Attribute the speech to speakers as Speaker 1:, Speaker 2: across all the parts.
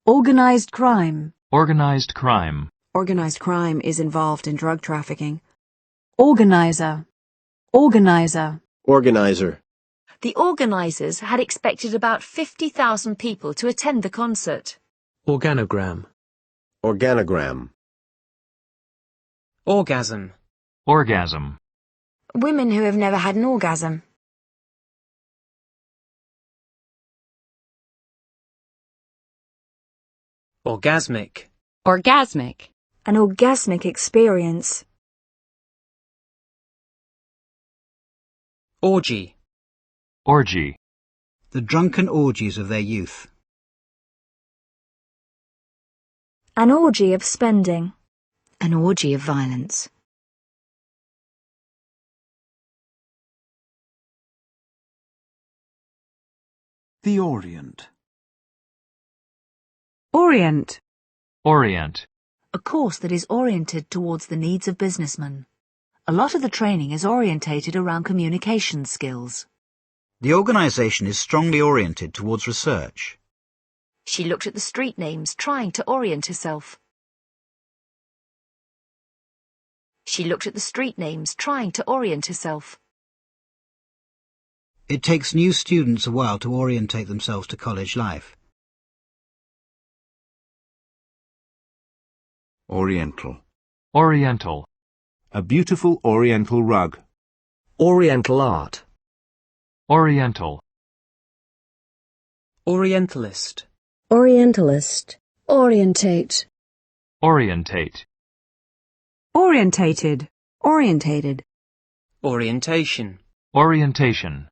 Speaker 1: Organized crime.
Speaker 2: Organized crime.
Speaker 3: Organized crime is involved in drug trafficking.
Speaker 1: Organizer. Organizer.
Speaker 4: Organizer.
Speaker 5: The organisers had expected about 50,000 people to attend the concert.
Speaker 6: Organogram.
Speaker 4: Organogram.
Speaker 6: Orgasm.
Speaker 2: Orgasm.
Speaker 5: Women who have never had an orgasm.
Speaker 6: Orgasmic.
Speaker 7: Orgasmic.
Speaker 5: An orgasmic experience.
Speaker 6: Orgy.
Speaker 2: Orgy.
Speaker 8: The drunken orgies of their youth.
Speaker 5: An orgy of spending.
Speaker 7: An orgy of violence.
Speaker 9: The Orient.
Speaker 1: Orient.
Speaker 2: Orient.
Speaker 1: A course that is oriented towards the needs of businessmen. A lot of the training is orientated around communication skills.
Speaker 8: The organisation is strongly oriented towards research.
Speaker 5: She looked at the street names, trying to orient herself. She looked at the street names, trying to orient herself.
Speaker 8: It takes new students a while to orientate themselves to college life.
Speaker 9: Oriental.
Speaker 2: Oriental.
Speaker 9: A beautiful Oriental rug.
Speaker 10: Oriental art.
Speaker 2: Oriental.
Speaker 6: Orientalist.
Speaker 3: Orientalist. Orientate.
Speaker 2: Orientate.
Speaker 1: Orientated. Orientated.
Speaker 6: Orientation.
Speaker 2: Orientation.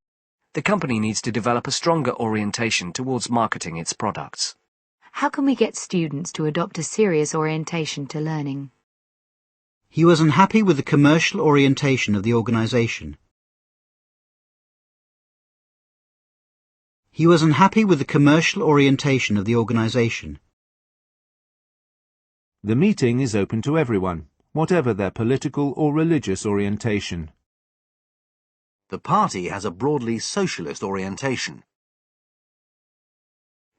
Speaker 10: The company needs to develop a stronger orientation towards marketing its products.
Speaker 7: How can we get students to adopt a serious orientation to learning?
Speaker 8: He was unhappy with the commercial orientation of the organisation. He was unhappy with the commercial orientation of the organisation.
Speaker 9: The meeting is open to everyone, whatever their political or religious orientation.
Speaker 11: The party has a broadly socialist orientation.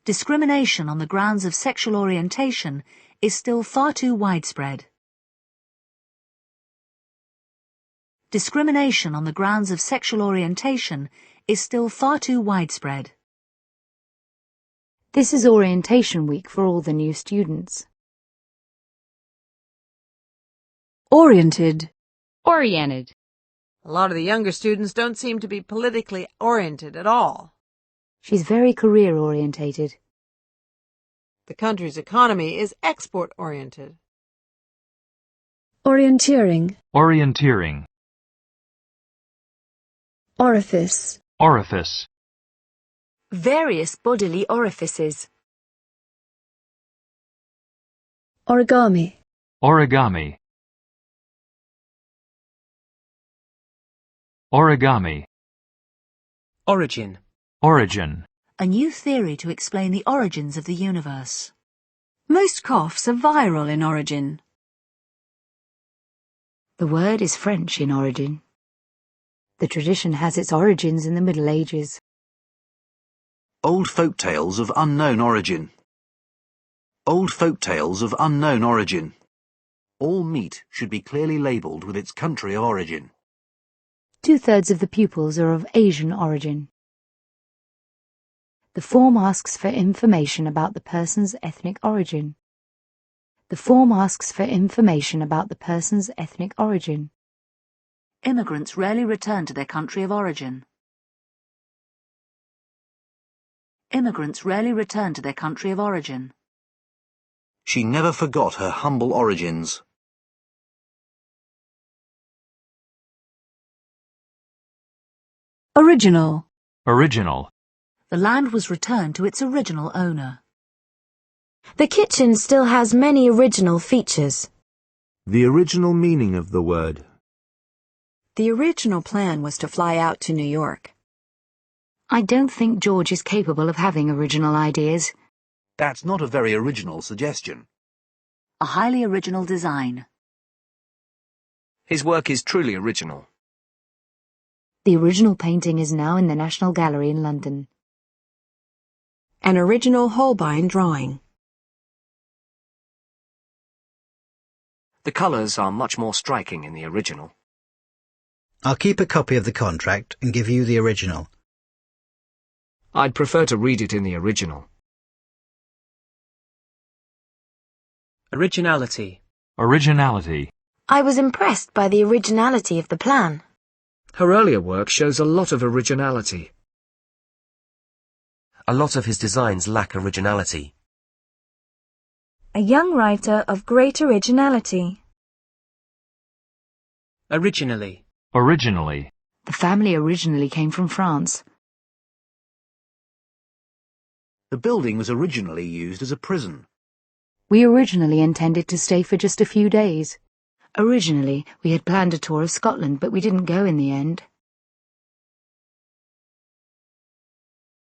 Speaker 1: Discrimination on the grounds of sexual orientation is still far too widespread. Discrimination on the grounds of sexual orientation is still far too widespread.
Speaker 7: This is orientation week for all the new students.
Speaker 1: Oriented.
Speaker 7: Oriented.
Speaker 12: A lot of the younger students don't seem to be politically oriented at all.
Speaker 7: She's very career-orientated.
Speaker 12: The country's economy is export-oriented.
Speaker 3: Orienteering.
Speaker 2: Orienteering.
Speaker 3: Orifice.
Speaker 2: Orifice.
Speaker 5: Various bodily orifices.
Speaker 3: Origami.
Speaker 2: Origami. Origami.
Speaker 6: Origin.
Speaker 2: Origin.
Speaker 1: A new theory to explain the origins of the universe. Most coughs are viral in origin.
Speaker 7: The word is French in origin. The tradition has its origins in the Middle Ages.
Speaker 11: Old folk tales of unknown origin. Old folk tales of unknown origin. All meat should be clearly labelled with its country of origin.
Speaker 7: 2/3 of the pupils are of Asian origin. The form asks for information about the person's ethnic origin. The form asks for information about the person's ethnic origin.
Speaker 1: Immigrants rarely return to their country of origin. Immigrants rarely return to their country of origin.
Speaker 11: She never forgot her humble origins.
Speaker 1: Original.
Speaker 2: Original.
Speaker 1: The land was returned to its original owner.
Speaker 5: The kitchen still has many original features.
Speaker 9: The original meaning of the word.
Speaker 3: The original plan was to fly out to New York.
Speaker 7: I don't think George is capable of having original ideas.
Speaker 11: That's not a very original suggestion.
Speaker 1: A highly original design.
Speaker 10: His work is truly original.
Speaker 7: The original painting is now in the National Gallery in London.
Speaker 3: An original Holbein drawing.
Speaker 10: The colours are much more striking in the original.
Speaker 8: I'll keep a copy of the contract and give you the original.
Speaker 10: I'd prefer to read it in the original.
Speaker 6: Originality.
Speaker 2: Originality.
Speaker 5: I was impressed by the originality of the plan.
Speaker 10: Her earlier work shows a lot of originality.
Speaker 13: A lot of his designs lack originality.
Speaker 14: A young writer of great originality.
Speaker 6: Originally.
Speaker 2: Originally.
Speaker 7: The family originally came from France.
Speaker 11: The building was originally used as a prison.
Speaker 7: We originally intended to stay for just a few days. Originally, we had planned a tour of Scotland, but we didn't go in the end.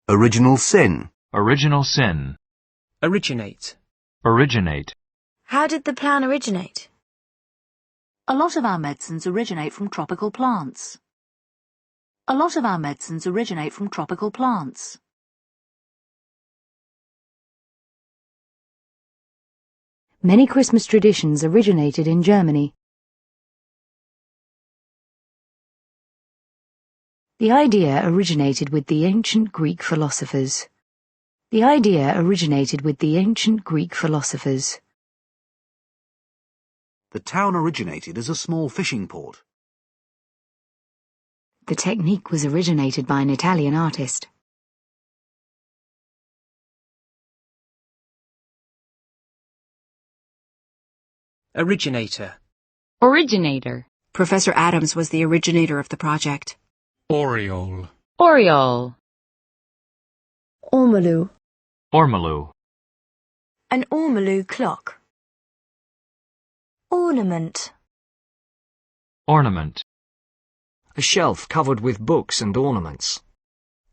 Speaker 13: Original sin.
Speaker 2: Original sin.
Speaker 6: Originate.
Speaker 2: Originate.
Speaker 5: How did the plan originate?
Speaker 1: A lot of our medicines originate from tropical plants. A lot of our medicines originate from tropical plants.
Speaker 7: Many Christmas traditions originated in Germany. The idea originated with the ancient Greek philosophers. The idea originated with the ancient Greek philosophers.
Speaker 11: The town originated as a small fishing port.
Speaker 7: The technique was originated by an Italian artist.
Speaker 6: Originator.
Speaker 3: Originator.
Speaker 15: Professor Adams was the originator of the project.
Speaker 16: Oriole.
Speaker 3: Oriole.
Speaker 14: Ormolu.
Speaker 2: Ormolu.
Speaker 14: An ormolu clock. Ornament.
Speaker 2: Ornament.
Speaker 10: A shelf covered with books and ornaments.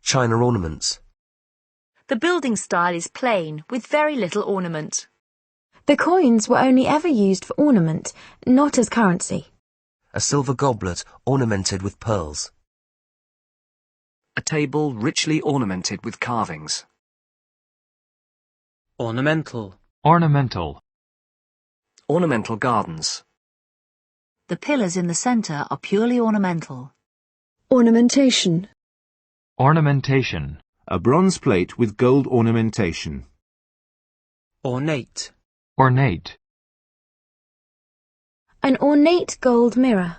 Speaker 13: China ornaments.
Speaker 5: The building style is plain, with very little ornament.
Speaker 14: The coins were only ever used for ornament, not as currency.
Speaker 13: A silver goblet ornamented with pearls.
Speaker 10: A table richly ornamented with carvings.
Speaker 6: Ornamental.
Speaker 2: Ornamental.
Speaker 10: Ornamental gardens.
Speaker 1: The pillars in the centre are purely ornamental.
Speaker 14: Ornamentation.
Speaker 2: Ornamentation.
Speaker 9: A bronze plate with gold ornamentation.
Speaker 6: Ornate.
Speaker 2: Ornate.
Speaker 14: An ornate gold mirror.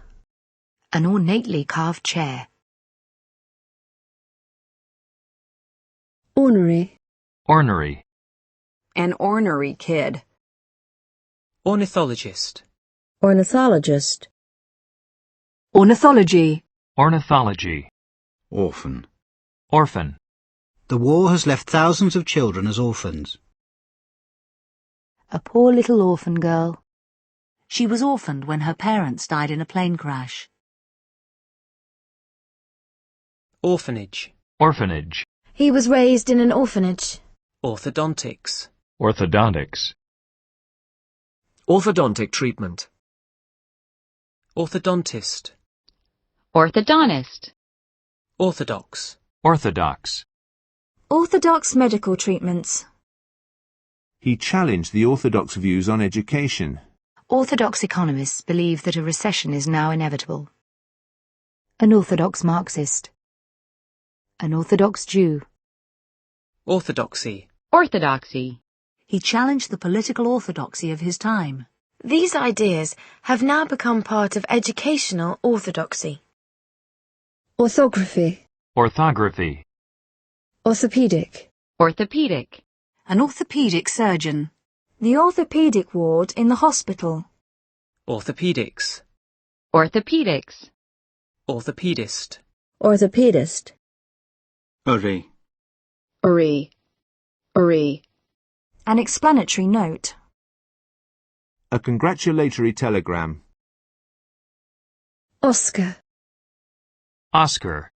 Speaker 7: An ornately carved chair.
Speaker 14: Ornery.
Speaker 2: Ornery.
Speaker 15: An ornery kid.
Speaker 6: Ornithologist.
Speaker 14: Ornithologist.
Speaker 3: Ornithology.
Speaker 2: Ornithology.
Speaker 9: Orphan.
Speaker 2: Orphan.
Speaker 8: The war has left thousands of children as orphans.
Speaker 7: A poor little orphan girl.
Speaker 1: She was orphaned when her parents died in a plane crash.
Speaker 6: Orphanage.
Speaker 2: Orphanage.
Speaker 14: He was raised in an orphanage.
Speaker 6: Orthodontics.
Speaker 2: Orthodontics.
Speaker 10: Orthodontic treatment.
Speaker 6: Orthodontist.
Speaker 3: Orthodontist.
Speaker 6: Orthodox.
Speaker 2: Orthodox.
Speaker 14: Orthodox medical treatments.
Speaker 9: He challenged the orthodox views on education.
Speaker 7: Orthodox economists believe that a recession is now inevitable. An orthodox Marxist. An orthodox Jew.
Speaker 6: Orthodoxy.
Speaker 3: Orthodoxy.
Speaker 1: He challenged the political orthodoxy of his time.
Speaker 14: These ideas have now become part of educational orthodoxy. Orthography.
Speaker 2: Orthography.
Speaker 14: Orthopedic.
Speaker 3: Orthopedic.
Speaker 1: An orthopedic surgeon.
Speaker 14: The orthopedic ward in the hospital.
Speaker 6: Orthopedics.
Speaker 3: Orthopedics.
Speaker 6: Orthopedist.
Speaker 14: Orthopedist.
Speaker 16: Uri.
Speaker 3: Uri. Uri.
Speaker 14: An explanatory note.
Speaker 9: A congratulatory telegram.
Speaker 14: Oscar.
Speaker 2: Oscar.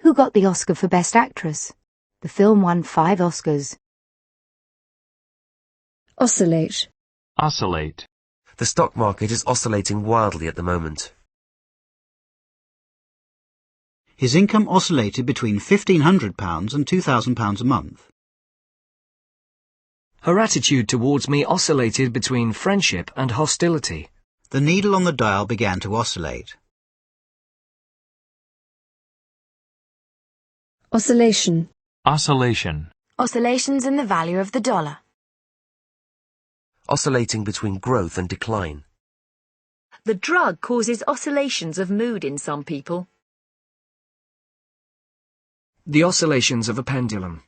Speaker 7: Who got the Oscar for Best Actress? The film won 5 Oscars.
Speaker 14: Oscillate.
Speaker 2: Oscillate.
Speaker 13: The stock market is oscillating wildly at the moment.
Speaker 8: His income oscillated between £1,500 and £2,000 a month.
Speaker 10: Her attitude towards me oscillated between friendship and hostility.
Speaker 8: The needle on the dial began to oscillate.
Speaker 14: Oscillation.
Speaker 2: Oscillation.
Speaker 14: Oscillations in the value of the dollar.
Speaker 13: Oscillating between growth and decline.
Speaker 5: The drug causes oscillations of mood in some people.
Speaker 10: The oscillations of a pendulum.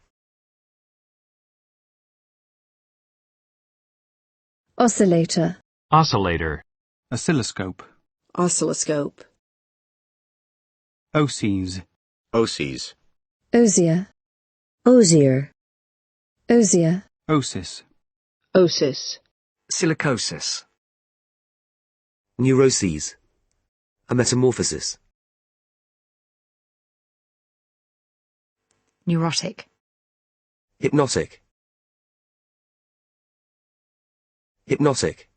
Speaker 14: Oscillator.
Speaker 2: Oscillator.
Speaker 16: Oscilloscope.
Speaker 15: Oscilloscope.
Speaker 16: Oses.
Speaker 4: Oses.
Speaker 14: Osier. Osier. Osier.
Speaker 16: Osis.
Speaker 15: Osis.
Speaker 10: Silicosis.
Speaker 13: Neuroses. A metamorphosis.
Speaker 7: Neurotic.
Speaker 13: Hypnotic. Hypnotic.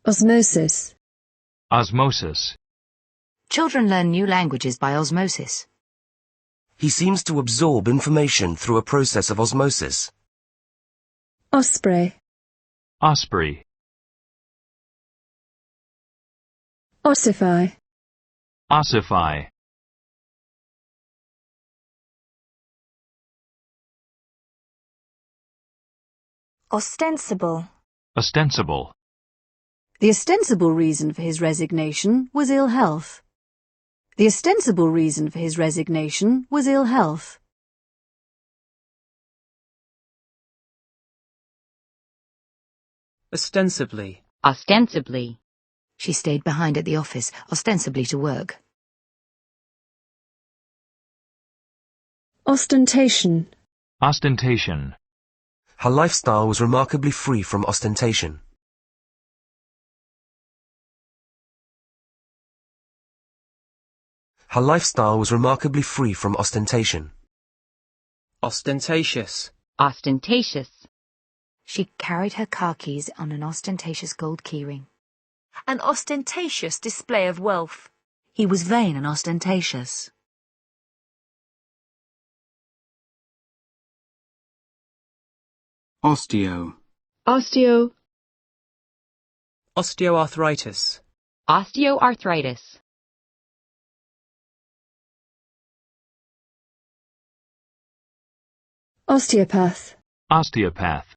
Speaker 14: Osmosis.
Speaker 2: Osmosis.
Speaker 7: Children learn new languages by osmosis.
Speaker 13: He seems to absorb information through a process of osmosis.
Speaker 14: Osprey.
Speaker 2: Osprey.
Speaker 14: Ossify.
Speaker 2: Ossify.
Speaker 17: Ostensible.
Speaker 2: Ostensible.
Speaker 17: The ostensible reason for his resignation was ill health. The ostensible reason for his resignation was ill health.
Speaker 6: Ostensibly.
Speaker 7: Ostensibly. She stayed behind at the office, ostensibly to work.
Speaker 14: Ostentation.
Speaker 2: Ostentation.
Speaker 13: Her lifestyle was remarkably free from ostentation. Her lifestyle was remarkably free from ostentation.
Speaker 6: Ostentatious.
Speaker 7: Ostentatious. She carried her car keys on an ostentatious gold keyring.
Speaker 5: An ostentatious display of wealth.
Speaker 1: He was vain and ostentatious.
Speaker 16: Osteo.
Speaker 14: Osteo.
Speaker 6: Osteoarthritis.
Speaker 7: Osteoarthritis.
Speaker 14: Osteopath.
Speaker 2: Osteopath.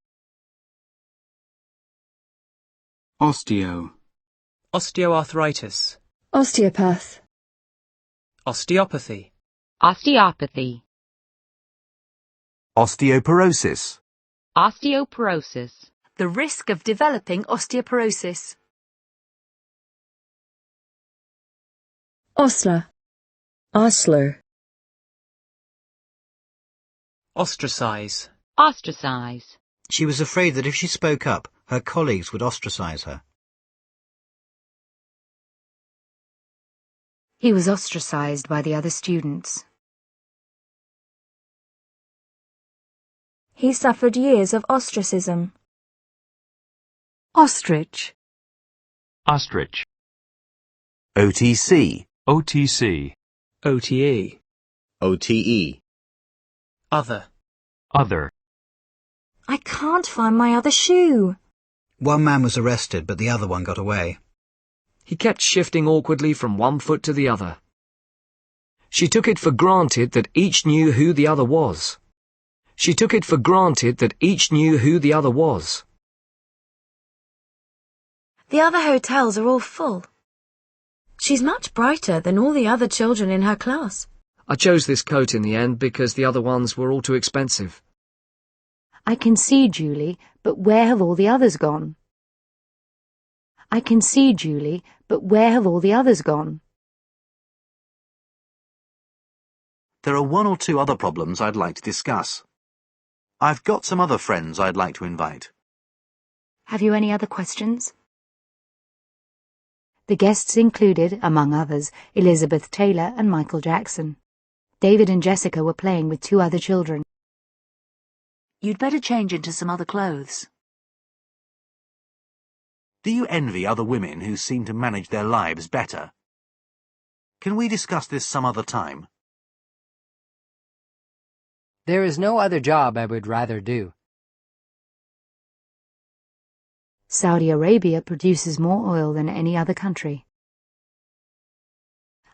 Speaker 16: Osteo.
Speaker 6: Osteoarthritis.
Speaker 14: Osteopath.
Speaker 6: Osteopathy.
Speaker 7: Osteopathy.
Speaker 11: Osteoporosis.
Speaker 7: Osteoporosis.
Speaker 5: The risk of developing osteoporosis.
Speaker 14: Ostler. Ostler.
Speaker 6: Ostracize.
Speaker 7: Ostracize.
Speaker 8: She was afraid that if she spoke up, her colleagues would ostracize her.
Speaker 7: He was ostracized by the other students.
Speaker 17: He suffered years of ostracism. Ostrich.
Speaker 2: Ostrich.
Speaker 11: OTC.
Speaker 2: OTC.
Speaker 6: OTE.
Speaker 4: OTE.
Speaker 6: Other.
Speaker 2: Other.
Speaker 17: I can't find my other shoe.
Speaker 8: One man was arrested, but the other one got away.
Speaker 10: He kept shifting awkwardly from one foot to the other. She took it for granted that each knew who the other was. She took it for granted that each knew who the other was.
Speaker 14: The other hotels are all full. She's much brighter than all the other children in her class.
Speaker 10: I chose this coat in the end because the other ones were all too expensive.
Speaker 7: I can see, Julie, but where have all the others gone? I can see, Julie, but where have all the others gone?
Speaker 11: There are one or two other problems I'd like to discuss. I've got some other friends I'd like to invite.
Speaker 7: Have you any other questions? The guests included, among others, Elizabeth Taylor and Michael Jackson. David and Jessica were playing with two other children.
Speaker 1: You'd better change into some other clothes.
Speaker 11: Do you envy other women who seem to manage their lives better? Can we discuss this some other time?
Speaker 18: There is no other job I would rather do.
Speaker 7: Saudi Arabia produces more oil than any other country.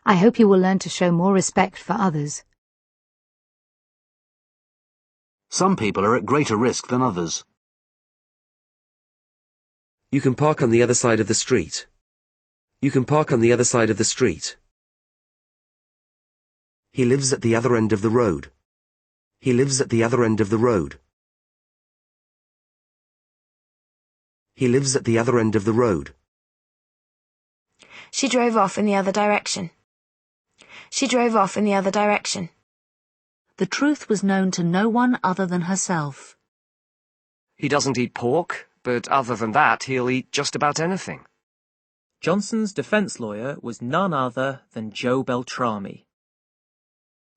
Speaker 7: I hope you will learn to show more respect for others.
Speaker 11: Some people are at greater risk than others.
Speaker 13: You can park on the other side of the street. You can park on the other side of the street. He lives at the other end of the road. He lives at the other end of the road. He lives at the other end of the road.
Speaker 14: She drove off in the other direction. She drove off in the other direction.
Speaker 1: The truth was known to no one other than herself.
Speaker 10: He doesn't eat pork, but other than that, he'll eat just about anything.
Speaker 6: Johnson's defence lawyer was none other than Joe Beltrami.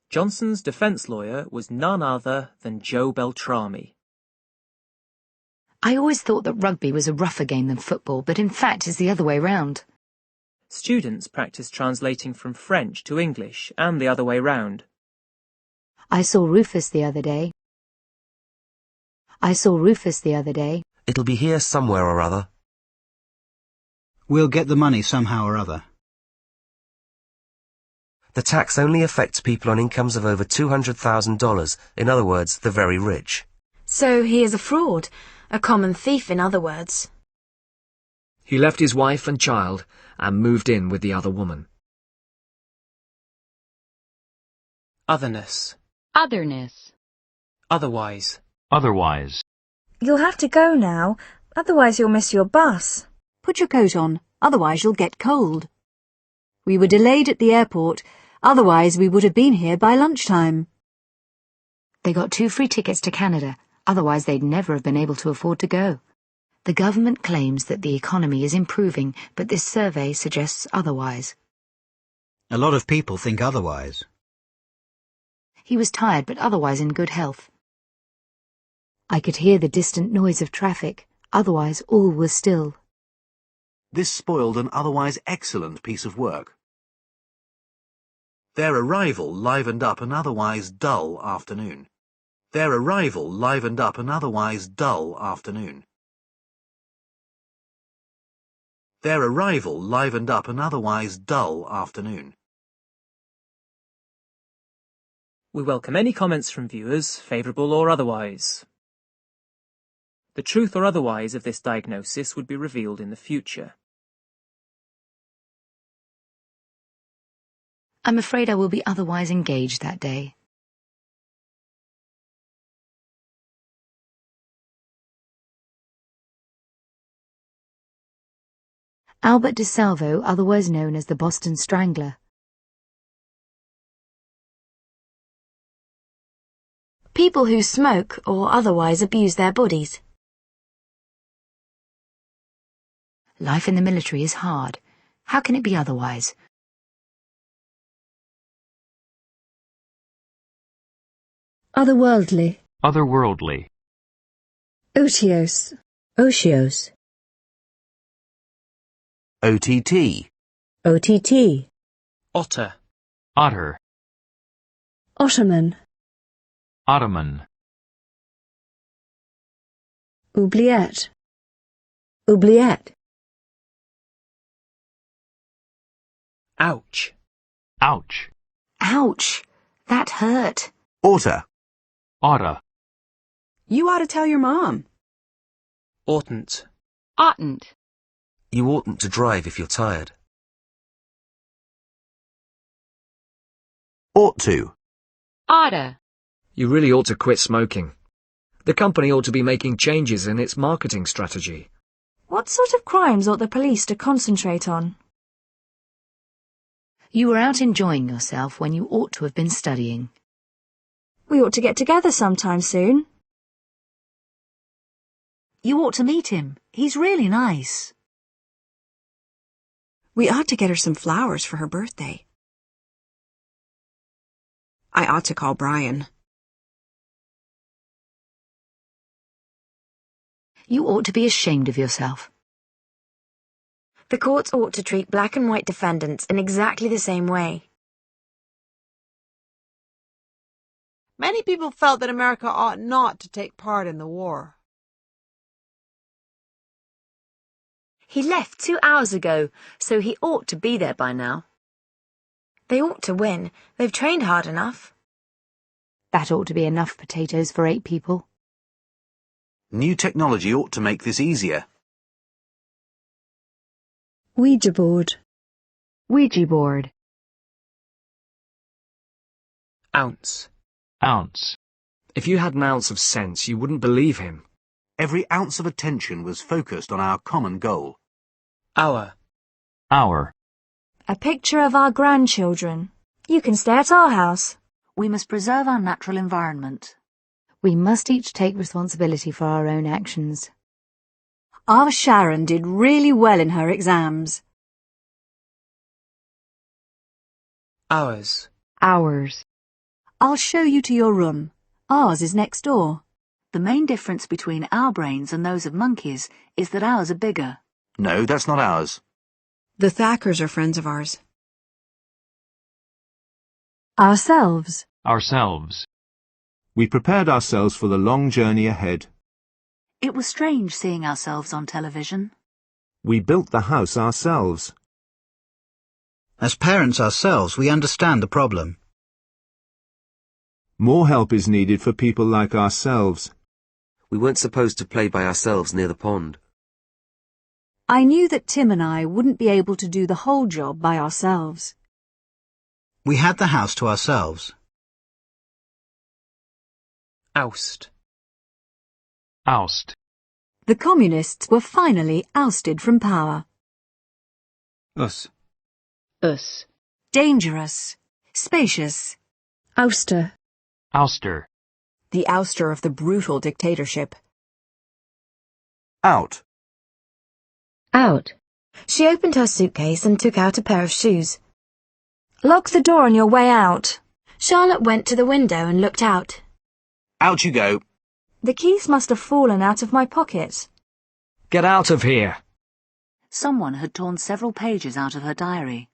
Speaker 6: Johnson's defence lawyer was none other than Joe Beltrami.
Speaker 7: I always thought that rugby was a rougher game than football, but in fact it's the other way round.
Speaker 6: Students practice translating from French to English and the other way round.
Speaker 7: I saw Rufus the other day. I saw Rufus the other day.
Speaker 13: It'll be here somewhere or other.
Speaker 8: We'll get the money somehow or other.
Speaker 13: The tax only affects people on incomes of over $200,000, in other words, the very rich.
Speaker 14: So he is a fraud, a common thief in other words.
Speaker 10: He left his wife and child and moved in with the other woman.
Speaker 6: Otherness.
Speaker 5: Otherness.
Speaker 6: Otherwise.
Speaker 2: Otherwise.
Speaker 14: You'll have to go now, otherwise you'll miss your bus.
Speaker 17: Put your coat on, otherwise you'll get cold. We were delayed at the airport, otherwise we would have been here by lunchtime.
Speaker 7: They got 2 free tickets to Canada, otherwise they'd never have been able to afford to go. The government claims that the economy is improving, but this survey suggests otherwise.
Speaker 8: A lot of people think otherwise.
Speaker 7: He was tired, but otherwise in good health. I could hear the distant noise of traffic, otherwise all was still.
Speaker 11: This spoiled an otherwise excellent piece of work. Their arrival livened up an otherwise dull afternoon. Their arrival livened up an otherwise dull afternoon. Their arrival livened up an otherwise dull afternoon.
Speaker 6: We welcome any comments from viewers, favourable or otherwise. The truth or otherwise of this diagnosis would be revealed in the future.
Speaker 7: I'm afraid I will be otherwise engaged that day. Albert DeSalvo, otherwise known as the Boston Strangler.
Speaker 14: People who smoke or otherwise abuse their bodies.
Speaker 7: Life in the military is hard. How can it be otherwise?
Speaker 15: Otherworldly.
Speaker 2: Otherworldly.
Speaker 15: Otiose. Otiose.
Speaker 13: OTT.
Speaker 15: OTT.
Speaker 6: Otter.
Speaker 2: Otter.
Speaker 15: Ottoman.
Speaker 2: Ottoman.
Speaker 15: Oubliette. Oubliette.
Speaker 6: Ouch.
Speaker 2: Ouch.
Speaker 7: Ouch! That hurt.
Speaker 11: Otter.
Speaker 2: Oughta.
Speaker 3: You ought to tell your mom.
Speaker 6: Oughtn't.
Speaker 5: Oughtn't.
Speaker 13: You oughtn't to drive if you're tired.
Speaker 11: Ought to.
Speaker 5: Oughta.
Speaker 10: You really ought to quit smoking. The company ought to be making changes in its marketing strategy.
Speaker 14: What sort of crimes ought the police to concentrate on?
Speaker 7: You were out enjoying yourself when you ought to have been studying.
Speaker 14: We ought to get together sometime soon.
Speaker 1: You ought to meet him. He's really nice.
Speaker 3: We ought to get her some flowers for her birthday. I ought to call Brian.
Speaker 7: You ought to be ashamed of yourself.
Speaker 14: The courts ought to treat black and white defendants in exactly the same way.
Speaker 12: Many people felt that America ought not to take part in the war.
Speaker 5: He left 2 hours ago, so he ought to be there by now.
Speaker 14: They ought to win. They've trained hard enough.
Speaker 7: That ought to be enough potatoes for 8 people.
Speaker 11: New technology ought to make this easier.
Speaker 15: Ouija board.
Speaker 7: Ouija board.
Speaker 6: Ounce.
Speaker 2: Ounce.
Speaker 10: If you had an ounce of sense, you wouldn't believe him.
Speaker 11: Every ounce of attention was focused on our common goal.
Speaker 6: Hour.
Speaker 2: Hour.
Speaker 14: A picture of our grandchildren. You can stay at our house.
Speaker 1: We must preserve our natural environment.
Speaker 7: We must each take responsibility for our own actions.
Speaker 17: Our Sharon did really well in her exams.
Speaker 6: Hours.
Speaker 7: Hours.
Speaker 17: I'll show you to your room. Ours is next door.
Speaker 1: The main difference between our brains and those of monkeys is that ours are bigger.
Speaker 11: No, that's not ours.
Speaker 3: The Thackers are friends of ours.
Speaker 17: Ourselves.
Speaker 2: Ourselves.
Speaker 9: We prepared ourselves for the long journey ahead.
Speaker 1: It was strange seeing ourselves on television.
Speaker 9: We built the house ourselves.
Speaker 8: As parents ourselves, we understand the problem.
Speaker 9: More help is needed for people like ourselves.
Speaker 13: We weren't supposed to play by ourselves near the pond.
Speaker 17: I knew that Tim and I wouldn't be able to do the whole job by ourselves.
Speaker 8: We had the house to ourselves.
Speaker 6: Oust.
Speaker 2: Oust.
Speaker 17: The communists were finally ousted from power.
Speaker 16: Us.
Speaker 1: Us.
Speaker 17: Dangerous. Spacious.
Speaker 15: Ouster.
Speaker 2: Ouster.
Speaker 3: The ouster of the brutal dictatorship.
Speaker 11: Out.
Speaker 15: Out.
Speaker 14: She opened her suitcase and took out a pair of shoes. Lock the door on your way out. Charlotte went to the window and looked out.
Speaker 11: Out you go.
Speaker 14: The keys must have fallen out of my pocket.
Speaker 10: Get out of here.
Speaker 1: Someone had torn several pages out of her diary.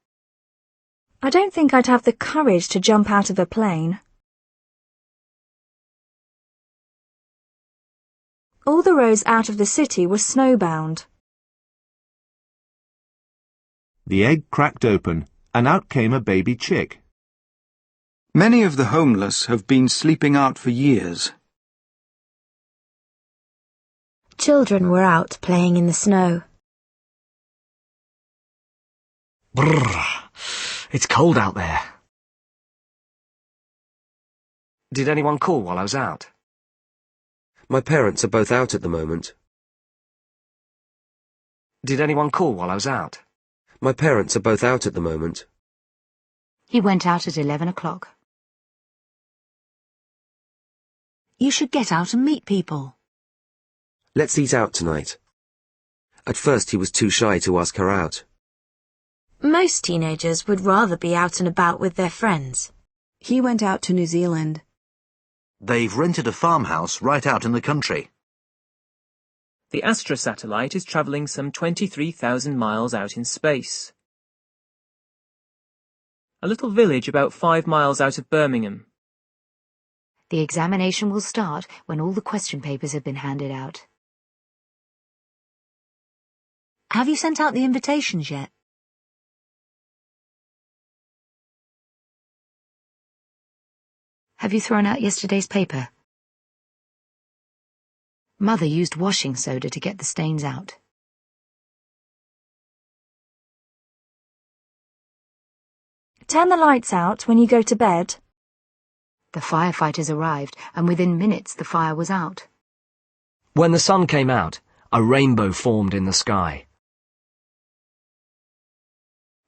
Speaker 14: I don't think I'd have the courage to jump out of a plane. All the roads out of the city were snowbound.
Speaker 9: The egg cracked open, and out came a baby chick.
Speaker 16: Many of the homeless have been sleeping out for years.
Speaker 14: Children were out playing in the snow.
Speaker 10: Brrr. It's cold out there. Did anyone call while I was out?
Speaker 13: My parents are both out at the moment.
Speaker 10: Did anyone call while I was out?
Speaker 13: My parents are both out at the moment.
Speaker 7: He went out at 11 o'clock.
Speaker 1: You should get out and meet people.
Speaker 13: Let's eat out tonight. At first he was too shy to ask her out.
Speaker 14: Most teenagers would rather be out and about with their friends.
Speaker 3: He went out to New Zealand.
Speaker 11: They've rented a farmhouse right out in the country.
Speaker 6: The Astra satellite is travelling some 23,000 miles out in space. A little village about 5 miles out of Birmingham.
Speaker 7: The examination will start when all the question papers have been handed out.
Speaker 1: Have you sent out the invitations yet?
Speaker 7: Have you thrown out yesterday's paper? Mother used washing soda to get the stains out.
Speaker 14: Turn the lights out when you go to bed.
Speaker 7: The firefighters arrived, and within minutes the fire was out.
Speaker 10: When the sun came out, a rainbow formed in the sky.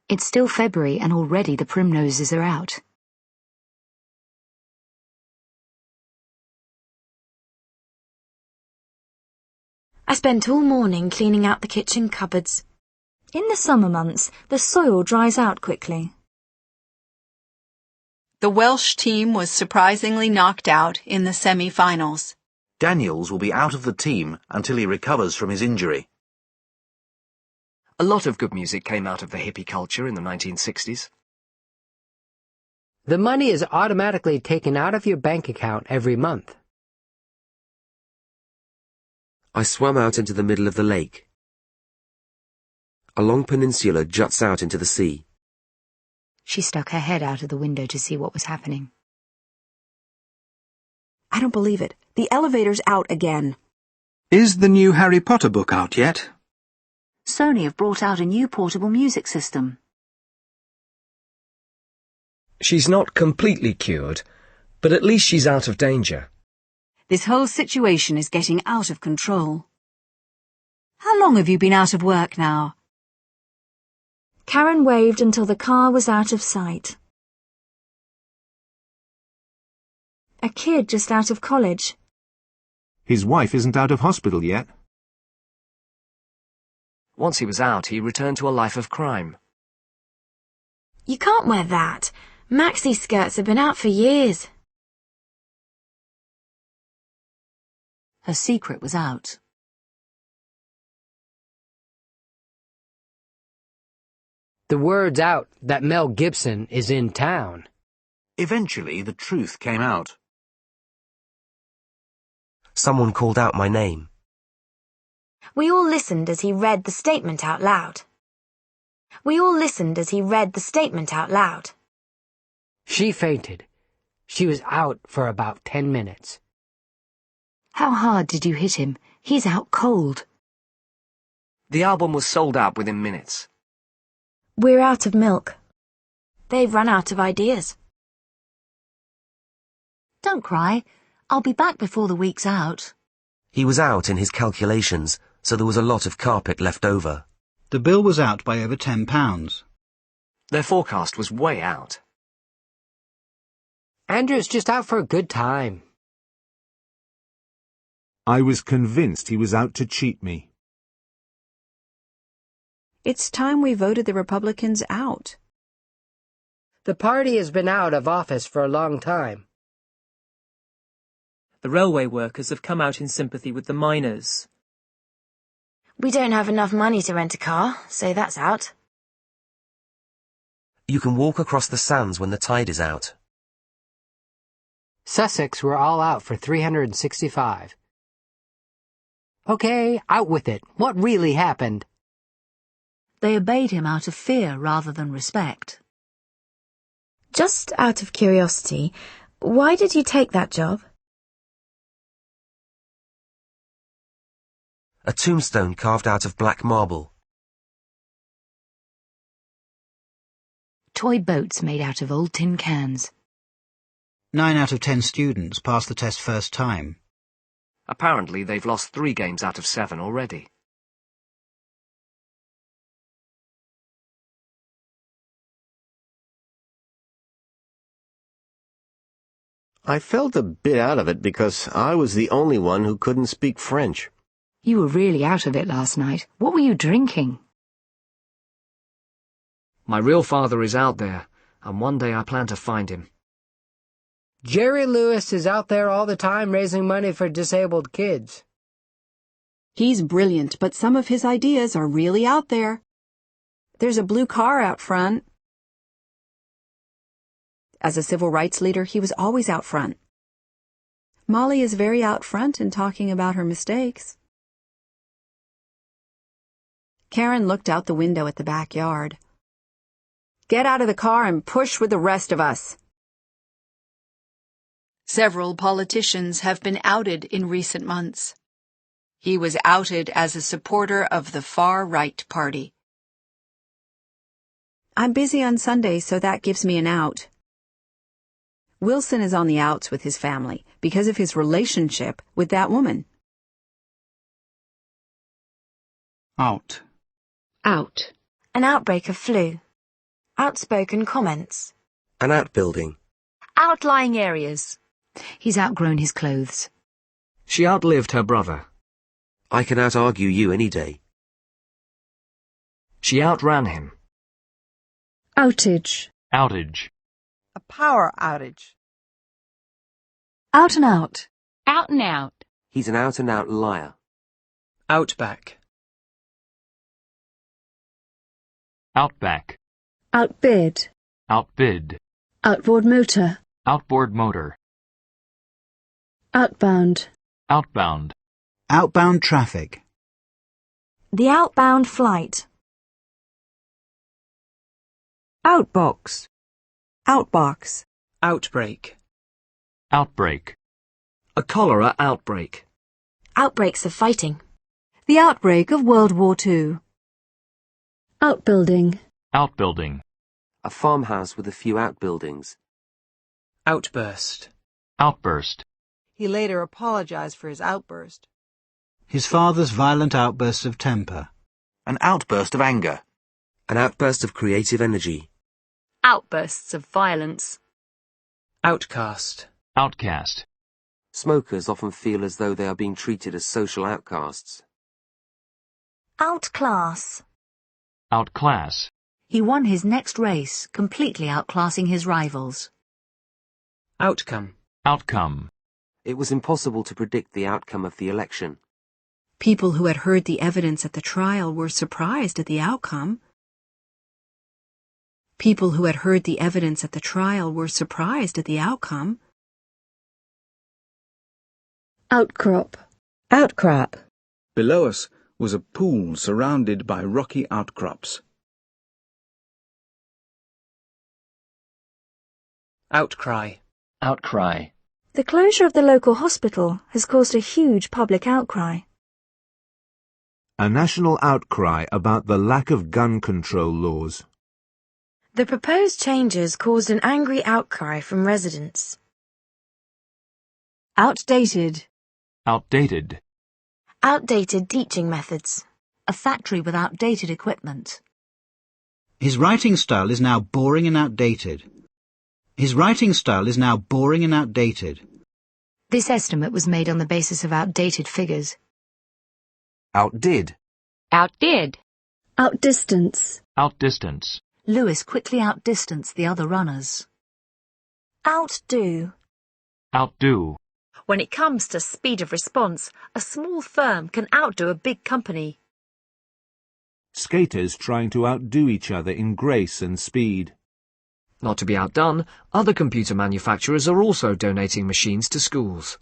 Speaker 7: It's still February, and already the primroses are out.
Speaker 14: I spent all morning cleaning out the kitchen cupboards. In the summer months, the soil dries out quickly.
Speaker 18: The Welsh team was surprisingly knocked out in the semi-finals.
Speaker 11: Daniels will be out of the team until he recovers from his injury.
Speaker 10: A lot of good music came out of the hippie culture in the 1960s.
Speaker 19: The money is automatically taken out of your bank account every month.
Speaker 13: I swam out into the middle of the lake. A long peninsula juts out into the sea.
Speaker 7: She stuck her head out of the window to see what was happening.
Speaker 3: I don't believe it. The elevator's out again.
Speaker 16: Is the new Harry Potter book out yet?
Speaker 1: Sony have brought out a new portable music system.
Speaker 10: She's not completely cured, but at least she's out of danger.
Speaker 17: This whole situation is getting out of control. How long have you been out of work now?
Speaker 14: Karen waved until the car was out of sight. A kid just out of college.
Speaker 9: His wife isn't out of hospital yet.
Speaker 10: Once he was out, he returned to a life of crime.
Speaker 14: You can't wear that. Maxi skirts have been out for years.
Speaker 1: Her secret was out.
Speaker 19: The word's out that Mel Gibson is in town.
Speaker 11: Eventually, the truth came out.
Speaker 13: Someone called out my name.
Speaker 14: We all listened as he read the statement out loud. We all listened as he read the statement out loud.
Speaker 19: She fainted. She was out for about 10 minutes.
Speaker 7: How hard did you hit him? He's out cold.
Speaker 10: The album was sold out within minutes.
Speaker 14: We're out of milk. They've run out of ideas.
Speaker 1: Don't cry. I'll be back before the week's out.
Speaker 13: He was out in his calculations, so there was a lot of carpet left over.
Speaker 8: The bill was out by over £10.
Speaker 10: Their forecast was way out.
Speaker 19: Andrew's just out for a good time.
Speaker 9: I was convinced he was out to cheat me.
Speaker 17: It's time we voted the Republicans out.
Speaker 19: The party has been out of office for a long time.
Speaker 6: The railway workers have come out in sympathy with the miners.
Speaker 14: We don't have enough money to rent a car, so that's out.
Speaker 13: You can walk across the sands when the tide is out.
Speaker 19: Sussex were all out for 365. Okay, out with it. What really happened?
Speaker 1: They obeyed him out of fear rather than respect.
Speaker 14: Just out of curiosity, why did you take that job?
Speaker 13: A tombstone carved out of black marble.
Speaker 7: Toy boats made out of old tin cans.
Speaker 8: 9 out of 10 students passed the test first time.
Speaker 10: Apparently, they've lost 3 games out of 7 already.
Speaker 4: I felt a bit out of it because I was the only one who couldn't speak French.
Speaker 7: You were really out of it last night. What were you drinking?
Speaker 10: My real father is out there, and one day I plan to find him.
Speaker 19: Jerry Lewis is out there all the time raising money for disabled kids.
Speaker 17: He's brilliant, but some of his ideas are really out there. There's a blue car out front. As a civil rights leader, he was always out front. Molly is very out front in talking about her mistakes. Karen looked out the window at the backyard. Get out of the car and push with the rest of us.
Speaker 18: Several politicians have been outed in recent months. He was outed as a supporter of the far-right party.
Speaker 17: I'm busy on Sundays, so that gives me an out. Wilson is on the outs with his family because of his relationship with that woman.
Speaker 8: Out.
Speaker 14: Out. An outbreak of flu. Outspoken comments.
Speaker 13: An outbuilding.
Speaker 5: Outlying areas.
Speaker 7: He's outgrown his clothes.
Speaker 10: She outlived her brother.
Speaker 13: I can out-argue you any day.
Speaker 10: She outran him.
Speaker 15: Outage.
Speaker 2: Outage.
Speaker 12: A power outage.
Speaker 17: Out and out.
Speaker 5: Out and out.
Speaker 13: He's an out-and-out liar.
Speaker 6: Outback.
Speaker 2: Outback.
Speaker 15: Outbid.
Speaker 2: Outbid.
Speaker 15: Outboard motor.
Speaker 2: Outboard motor.
Speaker 15: Outbound.
Speaker 2: Outbound.
Speaker 8: Outbound traffic.
Speaker 14: The outbound flight.
Speaker 3: Outbox. Outbox.
Speaker 6: Outbreak.
Speaker 2: Outbreak.
Speaker 10: A cholera outbreak.
Speaker 14: Outbreaks of fighting.
Speaker 17: The outbreak of World War II.
Speaker 15: Outbuilding.
Speaker 2: Outbuilding.
Speaker 13: A farmhouse with a few outbuildings.
Speaker 6: Outburst.
Speaker 2: Outburst.
Speaker 12: He later apologized for his outburst.
Speaker 8: His father's violent outbursts of temper.
Speaker 11: An outburst of anger.
Speaker 13: An outburst of creative energy.
Speaker 5: Outbursts of violence.
Speaker 6: Outcast.
Speaker 2: Outcast.
Speaker 13: Smokers often feel as though they are being treated as social outcasts.
Speaker 14: Outclass.
Speaker 2: Outclass.
Speaker 1: He won his next race, completely outclassing his rivals.
Speaker 6: Outcome.
Speaker 2: Outcome.
Speaker 13: It was impossible to predict the outcome of the election.
Speaker 17: People who had heard the evidence at the trial were surprised at the outcome. People who had heard the evidence at the trial were surprised at the outcome.
Speaker 15: Outcrop.
Speaker 3: Outcrop.
Speaker 16: Below us was a pool surrounded by rocky outcrops.
Speaker 6: Outcry.
Speaker 2: Outcry.
Speaker 14: The closure of the local hospital has caused a huge public outcry.
Speaker 9: A national outcry about the lack of gun control laws.
Speaker 14: The proposed changes caused an angry outcry from residents.
Speaker 17: Outdated.
Speaker 2: Outdated.
Speaker 14: Outdated teaching methods.
Speaker 1: A factory with outdated equipment.
Speaker 8: His writing style is now boring and outdated. His writing style is now boring and outdated.
Speaker 7: This estimate was made on the basis of outdated figures.
Speaker 11: Outdid.
Speaker 5: Outdid.
Speaker 15: Outdistance.
Speaker 2: Outdistance.
Speaker 1: Lewis quickly outdistanced the other runners.
Speaker 14: Outdo.
Speaker 2: Outdo.
Speaker 5: When it comes to speed of response, a small firm can outdo a big company.
Speaker 9: Skaters trying to outdo each other in grace and speed.
Speaker 10: Not to be outdone, other computer manufacturers are also donating machines to schools.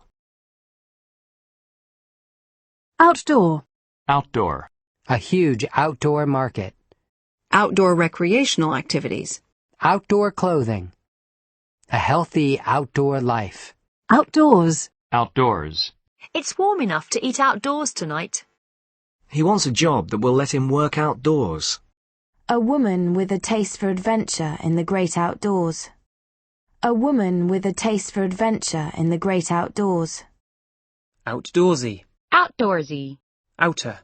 Speaker 17: Outdoor.
Speaker 2: Outdoor.
Speaker 19: A huge outdoor market.
Speaker 17: Outdoor recreational activities.
Speaker 19: Outdoor clothing. A healthy outdoor life.
Speaker 17: Outdoors.
Speaker 2: Outdoors.
Speaker 5: It's warm enough to eat outdoors tonight.
Speaker 10: He wants a job that will let him work outdoors.
Speaker 14: A woman with a taste for adventure in the great outdoors. A woman with a taste for adventure in the great outdoors.
Speaker 6: Outdoorsy.
Speaker 5: Outdoorsy.
Speaker 6: Outer.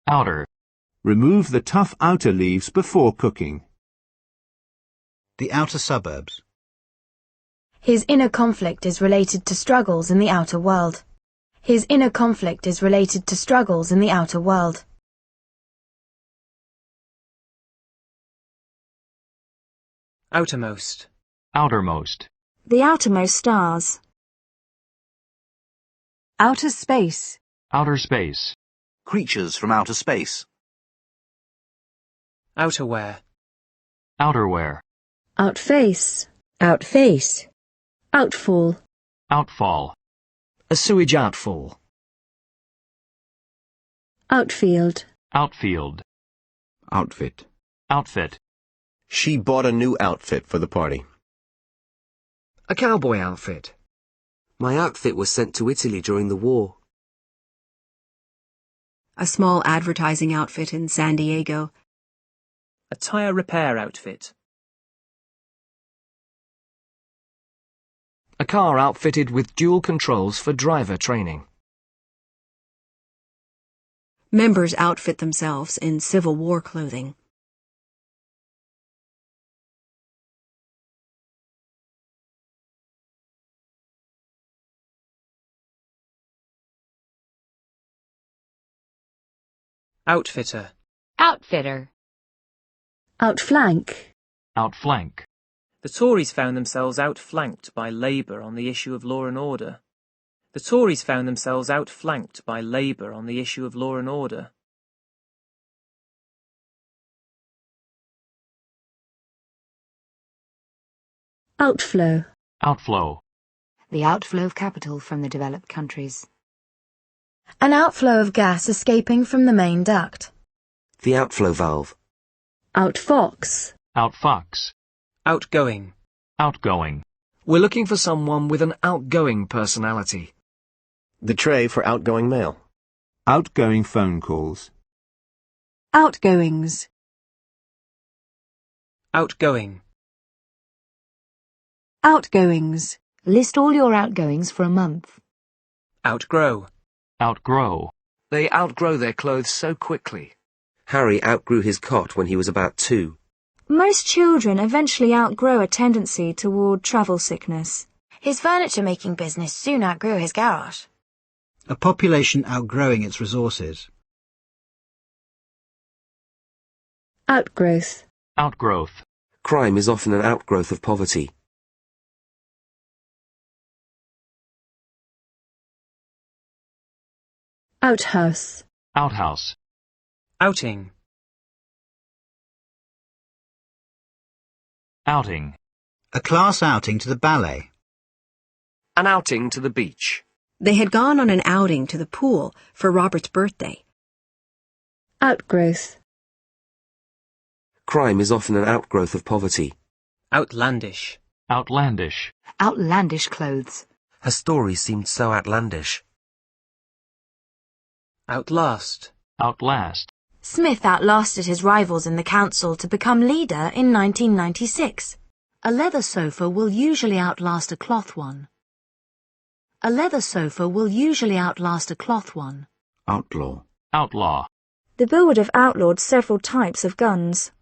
Speaker 2: Outer.
Speaker 9: Remove the tough outer leaves before cooking.
Speaker 8: The outer suburbs.
Speaker 14: His inner conflict is related to struggles in the outer world. His inner conflict is related to struggles in the outer world.
Speaker 6: Outermost.
Speaker 2: Outermost.
Speaker 14: The outermost stars.
Speaker 17: Outer space.
Speaker 2: Outer space.
Speaker 11: Creatures from outer space.
Speaker 6: Outerwear.
Speaker 2: Outerwear.
Speaker 15: Outface.
Speaker 3: Outface.
Speaker 15: Outfall.
Speaker 2: Outfall.
Speaker 10: A sewage outfall.
Speaker 15: Outfield.
Speaker 2: Outfield.
Speaker 16: Outfit.
Speaker 2: Outfit.
Speaker 4: She bought a new outfit for the party.
Speaker 10: A cowboy outfit.
Speaker 13: My outfit was sent to Italy during the war.
Speaker 17: A small advertising outfit in San Diego.
Speaker 6: A tyre repair outfit.
Speaker 10: A car outfitted with dual controls for driver training.
Speaker 17: Members outfit themselves in Civil War clothing.
Speaker 6: Outfitter.
Speaker 5: Outfitter.
Speaker 15: Outflank.
Speaker 2: Outflank.
Speaker 6: The Tories found themselves outflanked by Labour on the issue of law and order. The Tories found themselves outflanked by Labour on the issue of law and order.
Speaker 15: Outflow.
Speaker 2: Outflow.
Speaker 7: The outflow of capital from the developed countries.
Speaker 14: An outflow of gas escaping from the main duct.
Speaker 13: The outflow valve.
Speaker 15: Outfox.
Speaker 2: Outfox.
Speaker 6: Outgoing.
Speaker 2: Outgoing.
Speaker 10: We're looking for someone with an outgoing personality.
Speaker 4: The tray for outgoing mail.
Speaker 9: Outgoing phone calls.
Speaker 17: Outgoings.
Speaker 6: Outgoing.
Speaker 17: Outgoings.
Speaker 7: List all your outgoings for a month.
Speaker 6: Outgrow.
Speaker 2: Outgrow.
Speaker 10: They outgrow their clothes so quickly.
Speaker 13: Harry outgrew his cot when he was about 2.
Speaker 14: Most children eventually outgrow a tendency toward travel sickness.
Speaker 20: His furniture-making business soon outgrew his garage.
Speaker 8: A population outgrowing its resources.
Speaker 15: Outgrowth.
Speaker 2: Outgrowth.
Speaker 13: Crime is often an outgrowth of poverty.
Speaker 15: Outhouse.
Speaker 2: Outhouse.
Speaker 6: Outing.
Speaker 2: Outing.
Speaker 8: A class outing to the ballet.
Speaker 10: An outing to the beach.
Speaker 3: They had gone on an outing to the pool for Robert's birthday.
Speaker 15: Outgrowth.
Speaker 13: Crime is often an outgrowth of poverty.
Speaker 6: Outlandish.
Speaker 2: Outlandish.
Speaker 7: Outlandish clothes.
Speaker 13: Her story seemed so outlandish.
Speaker 6: Outlast.
Speaker 2: Outlast.
Speaker 14: Smith outlasted his rivals in the council to become leader in 1996.
Speaker 1: A leather sofa will usually outlast a cloth one. A leather sofa will usually outlast a cloth one.
Speaker 9: Outlaw.
Speaker 2: Outlaw.
Speaker 14: The bill would have outlawed several types of guns.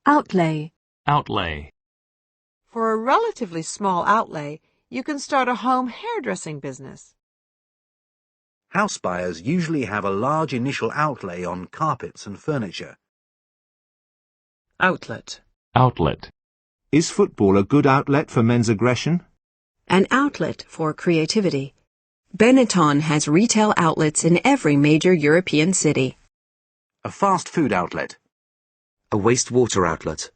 Speaker 17: Outlay.
Speaker 2: Outlay.
Speaker 12: For a relatively small outlay, you can start a home hairdressing business.
Speaker 11: House buyers usually have a large initial outlay on carpets and furniture.
Speaker 6: Outlet.
Speaker 2: Outlet.
Speaker 9: Is football a good outlet for men's aggression?
Speaker 3: An outlet for creativity. Benetton has retail outlets in every major European city.
Speaker 11: A fast food outlet.
Speaker 13: A wastewater outlet.